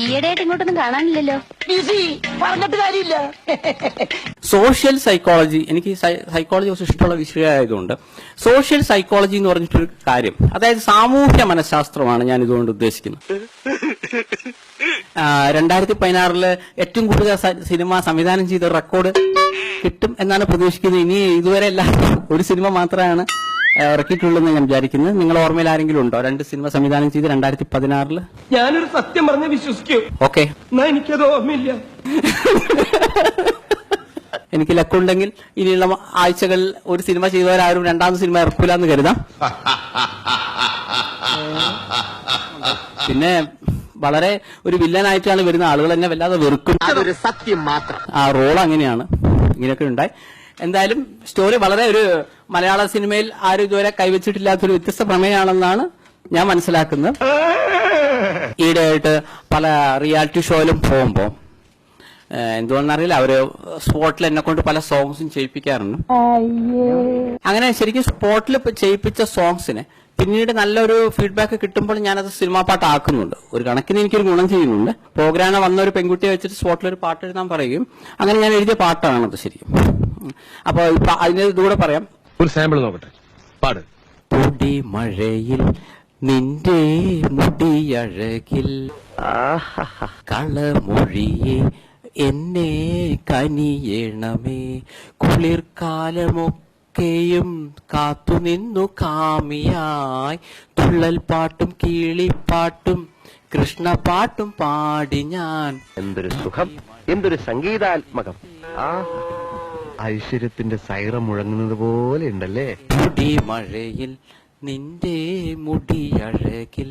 ഈയിടെയായിട്ട് ഇങ്ങോട്ടൊന്നും കാണാനില്ലല്ലോ. പറഞ്ഞിട്ട് കാര്യമില്ല. സോഷ്യൽ സൈക്കോളജി, എനിക്ക് സൈക്കോളജി കുറച്ച് ഇഷ്ടമുള്ള വിഷയമായതുകൊണ്ട് സോഷ്യൽ സൈക്കോളജി എന്ന് പറഞ്ഞിട്ടൊരു കാര്യം, അതായത് സാമൂഹ്യ മനഃശാസ്ത്രമാണ് ഞാൻ ഇതുകൊണ്ട് ഉദ്ദേശിക്കുന്നത്. 2016 ഏറ്റവും കൂടുതൽ സിനിമ സംവിധാനം ചെയ്ത റെക്കോർഡ് കിട്ടും എന്നാണ് പ്രതീക്ഷിക്കുന്നത്. ഇനി ഇതുവരെ എല്ലാവരും ഒരു സിനിമ മാത്രമാണ് ഇറക്കിയിട്ടുള്ളതെന്ന് ഞാൻ വിചാരിക്കുന്നത്. നിങ്ങൾ ഓർമ്മയിൽ ആരെങ്കിലും ഉണ്ടോ 2 സിനിമ സംവിധാനം ചെയ്ത് 2016? ഞാനൊരു സത്യം പറഞ്ഞ് വിശ്വസിക്കൂ. ഓക്കെ, എനിക്കത് ഓർമ്മയില്ല. എനിക്ക് ലക്കുണ്ടെങ്കിൽ ഇനിയുള്ള ആഴ്ചകളിൽ ഒരു സിനിമ ചെയ്തവരാരും 2ാമത് സിനിമ ഇറക്കില്ല എന്ന് കരുതാം. പിന്നെ വളരെ ഒരു വില്ലനായിട്ടാണ് വരുന്ന ആളുകൾ എന്നെ വല്ലാതെ വെറുക്കും. അതൊരു സത്യം മാത്രം. ആ റോൾ അങ്ങനെയാണ്. ഇങ്ങനെയൊക്കെ ഉണ്ടായി. എന്തായാലും സ്റ്റോറി വളരെ ഒരു മലയാള സിനിമയിൽ ആരും ഇതുവരെ കൈവച്ചിട്ടില്ലാത്തൊരു വ്യത്യസ്ത പ്രമേയമാണെന്നാണ് ഞാൻ മനസ്സിലാക്കുന്നത്. ഈയിടെയായിട്ട് പല റിയാലിറ്റി ഷോയിലും പോകുമ്പോൾ എന്തുകൊണ്ടെന്നറിയില്ല, അവര് സ്പോട്ടിൽ എന്നെ കൊണ്ട് പല സോങ്സും ചെയ്യിപ്പിക്കാറുണ്ട്. അങ്ങനെ ശരിക്കും സ്പോട്ടിൽ ചെയ്യിപ്പിച്ച സോങ്സിന് പിന്നീട് നല്ലൊരു ഫീഡ്ബാക്ക് കിട്ടുമ്പോൾ ഞാനത് സിനിമാ പാട്ടാക്കുന്നുണ്ട്. ഒരു കണക്കിന് എനിക്കൊരു ഗുണം ചെയ്യുന്നുണ്ട്. പ്രോഗ്രാമിന് വന്ന ഒരു പെൺകുട്ടിയെ വെച്ചിട്ട് സ്പോട്ടിൽ ഒരു പാട്ട് എഴുതാൻ പറയുകയും അങ്ങനെ ഞാൻ എഴുതിയ പാട്ടാണത് ശരിക്കും. അപ്പൊ അതിന് ഇതുകൂടെ പറയാം. ഒരു സാമ്പിൾ നോക്കട്ടെ, പാട്. പൊടി മഴയിൽ നിന്റെ മുടിയഴകിൽ കളമൊഴിയെ എന്നെ കനിയണമേ, കുളിർക്കാലമൊക്കെയും കാത്തുനിന്നു കാമിയായി, തുള്ളൽ പാട്ടും കീളിപ്പാട്ടും കൃഷ്ണപാട്ടും പാടി ഞാൻ. എന്തൊരു സുഖം, എന്തൊരു സംഗീതാത്മകം. ഐശ്വര്യത്തിന്റെ സൈറം മുഴങ്ങുന്നത് പോലെ ഉണ്ടല്ലേ. പൊടി മഴയിൽ നിന്റെ മുടിയഴകിൽ.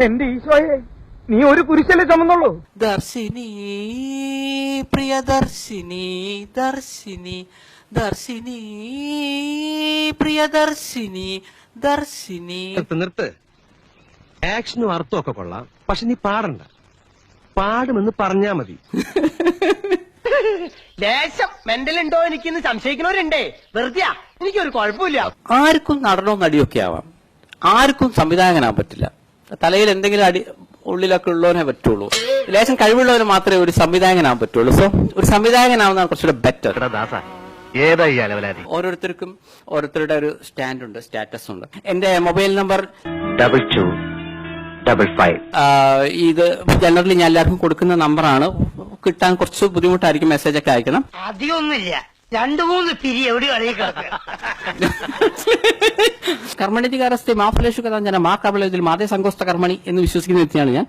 എന്റെ ഈശോയെ, നീ ഒരു കുരിശല്ലേ ചുമന്നുള്ളൂ. ദർശിനി പ്രിയദർശിനി ദർശിനി ദർശിനി പ്രിയദർശിനി ദർശിനി. നിർത്ത്. ആക്ഷനും അർത്ഥമൊക്കെ കൊള്ളാം, പക്ഷെ നീ പാടണ്ട. പാടുമെന്ന് പറഞ്ഞാ മതി. ലേശം മെന്റലുണ്ടോ എനിക്കിന്ന് സംശയിക്കുന്നവരുണ്ടേ. വെറുതെ എനിക്കൊരു കുഴപ്പമില്ല. ആർക്കും നടനോ നടിയൊക്കെ ആവാം, ആർക്കും സംവിധായകനാവാൻ പറ്റില്ല. തലയിൽ എന്തെങ്കിലും അടി ഉള്ളിലൊക്കെ ഉള്ളവനെ പറ്റുള്ളൂ. ലേശം കഴിവുള്ളവന് മാത്രമേ ഒരു സംവിധായകനാവാൻ പറ്റുള്ളൂ. സോ ഒരു സംവിധായകനാവുന്നതാണ് കുറച്ചുകൂടെ ബെറ്റർ. ഓരോരുത്തർക്കും ഓരോരുത്തരുടെ ഒരു സ്റ്റാൻഡ് ഉണ്ട്, സ്റ്റാറ്റസ് ഉണ്ട്. എന്റെ മൊബൈൽ നമ്പർ 2255. ഇത് ജനറലി ഞാൻ എല്ലാവർക്കും കൊടുക്കുന്ന നമ്പറാണ്. കിട്ടാൻ കുറച്ച് ബുദ്ധിമുട്ടായിരിക്കും, മെസ്സേജ് ഒക്കെ അയക്കണം. അധികമൊന്നുമില്ല, 2-3 പിരി എവിടെ കർമ്മണിതികാരസ്ഥ മാഫലേഷു കഥാഞ്ജന മാ കബലത്തിൽ മാതേ സങ്കോസ്ത കർമ്മണി എന്ന് വിശ്വസിക്കുന്ന വ്യക്തിയാണ് ഞാൻ.